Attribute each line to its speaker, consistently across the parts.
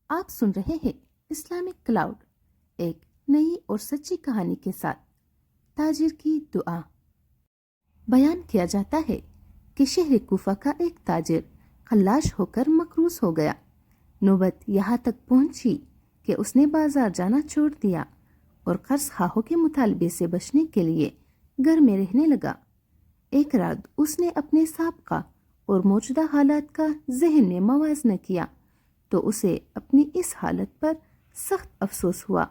Speaker 1: آپ سن رہے ہیں اسلامک کلاؤڈ، ایک نئی اور سچی کہانی کے ساتھ تاجر کی دعا۔ بیان کیا جاتا ہے کہ شہر کوفہ کا ایک تاجر خلاش ہو کر مقروض ہو گیا۔ نوبت یہاں تک پہنچی کہ اس نے بازار جانا چھوڑ دیا اور قرض خواہوں کے مطالبے سے بچنے کے لیے گھر میں رہنے لگا۔ ایک رات اس نے اپنے سابقہ اور موجودہ حالات کا ذہن میں موازنہ کیا تو اسے اپنی اس حالت پر سخت افسوس ہوا،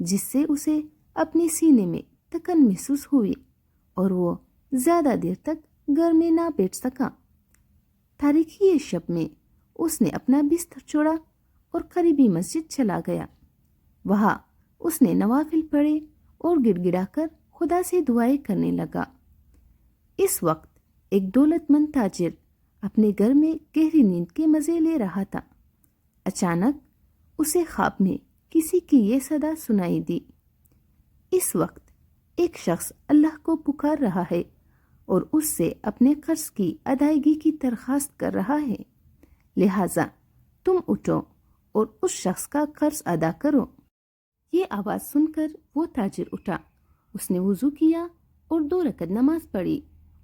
Speaker 1: جس سے اسے اپنے سینے میں تکن محسوس ہوئی اور وہ زیادہ دیر تک گھر میں نہ بیٹھ سکا۔ تاریکی شب میں اس نے اپنا بستر چھوڑا اور قریبی مسجد چلا گیا۔ وہاں اس نے نوافل پڑھے اور گڑ گڑا کر خدا سے دعائیں کرنے لگا۔ اس وقت ایک دولت مند تاجر اپنے گھر میں گہری نیند کے مزے لے رہا تھا۔ اچانک اسے خواب میں کسی کی یہ صدا سنائی دی، اس وقت ایک شخص اللہ کو پکار رہا ہے اور اس سے اپنے قرض کی ادائیگی کی درخواست کر رہا ہے، لہٰذا تم اٹھو اور اس شخص کا قرض ادا کرو۔ یہ آواز سن کر وہ تاجر اٹھا، اس نے وضو کیا اور 2 رکعت نماز پڑھی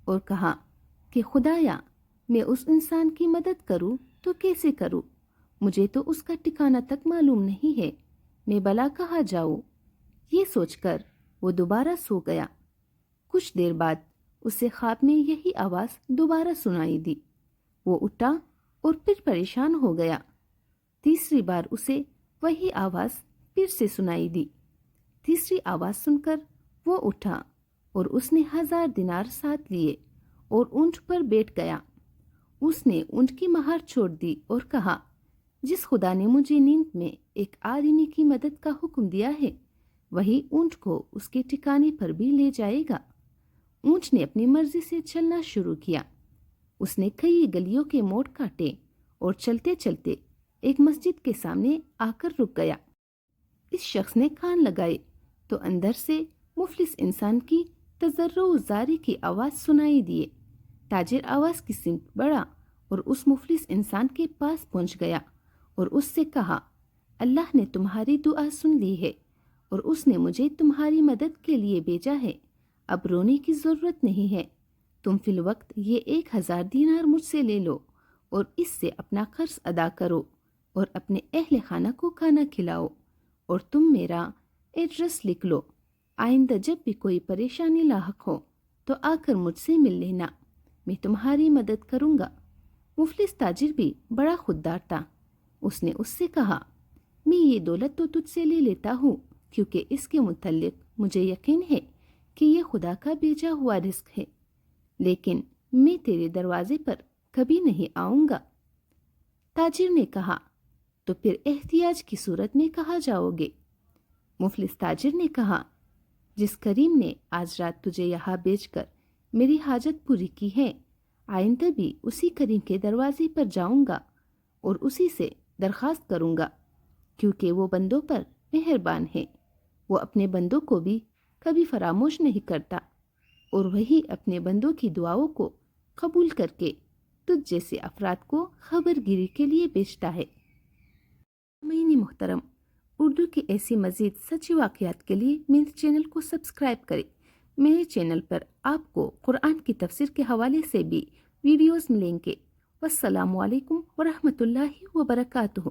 Speaker 1: اور کہا کہ خدایا، میں اس انسان کی مدد کروں تو کیسے کروں؟ مجھے تو اس کا ٹھکانہ تک معلوم نہیں ہے، میں بھلا کہاں جاؤں؟ یہ سوچ کر وہ دوبارہ سو گیا۔ کچھ دیر بعد اسے خواب میں یہی آواز دوبارہ سنائی دی۔ وہ اٹھا اور پھر پریشان ہو گیا۔ تیسری بار اسے وہی آواز پھر سے سنائی دی۔ تیسری آواز سن کر وہ اٹھا اور اس نے 1000 دینار ساتھ لیے اور اونٹ پر بیٹھ گیا۔ اس نے اونٹ کی مہار چھوڑ دی اور کہا، جس خدا نے مجھے نیند میں ایک آدمی کی مدد کا حکم دیا ہے، وہی اونٹ کو اس کے ٹھکانے پر بھی لے جائے گا۔ اونٹ نے اپنی مرضی سے چلنا شروع کیا۔ اس نے کئی گلیوں کے موڑ کاٹے اور چلتے چلتے ایک مسجد کے سامنے آ کر رک گیا۔ اس شخص نے کان لگائے تو اندر سے مفلس انسان کی تضرع و زاری کی آواز سنائی دیے۔ تاجر آواز کی سمت بڑھا اور اس مفلس انسان کے پاس پہنچ گیا اور اس سے کہا، اللہ نے تمہاری دعا سن لی ہے اور اس نے مجھے تمہاری مدد کے لیے بھیجا ہے۔ اب رونے کی ضرورت نہیں ہے، تم فی الوقت یہ 1000 دینار مجھ سے لے لو اور اس سے اپنا قرض ادا کرو اور اپنے اہل خانہ کو کھانا کھلاؤ، اور تم میرا ایڈریس لکھ لو۔ آئندہ جب بھی کوئی پریشانی لاحق ہو تو آ کر مجھ سے مل لینا، میں تمہاری مدد کروں گا۔ مفلس تاجر بھی بڑا خوددار تھا۔ اس نے اس سے کہا، میں یہ دولت تو تجھ سے لے لیتا ہوں کیونکہ اس کے متعلق مجھے یقین ہے کہ یہ خدا کا بھیجا ہوا رزق ہے، لیکن میں تیرے دروازے پر کبھی نہیں آؤں گا۔ تاجر نے کہا، تو پھر احتیاج کی صورت میں کہاں جاؤ گے؟ مفلس تاجر نے کہا، جس کریم نے آج رات تجھے یہاں بیچ کر میری حاجت پوری کی ہے، آئندہ بھی اسی کریم کے دروازے پر جاؤں گا اور اسی سے درخواست کروں گا، کیونکہ وہ بندوں پر مہربان ہے، وہ اپنے بندوں کو بھی کبھی فراموش نہیں کرتا، اور وہی اپنے بندوں کی دعاؤں کو قبول کر کے تجھ جیسے افراد کو خبر گیری کے لیے بھیجتا ہے۔ سامعین محترم، اردو کی ایسی مزید سچی واقعات کے لیے میرے چینل کو سبسکرائب کریں۔ میرے چینل پر آپ کو قرآن کی تفسیر کے حوالے سے بھی ویڈیوز ملیں گے۔ والسلام علیکم ورحمۃ اللہ وبرکاتہ۔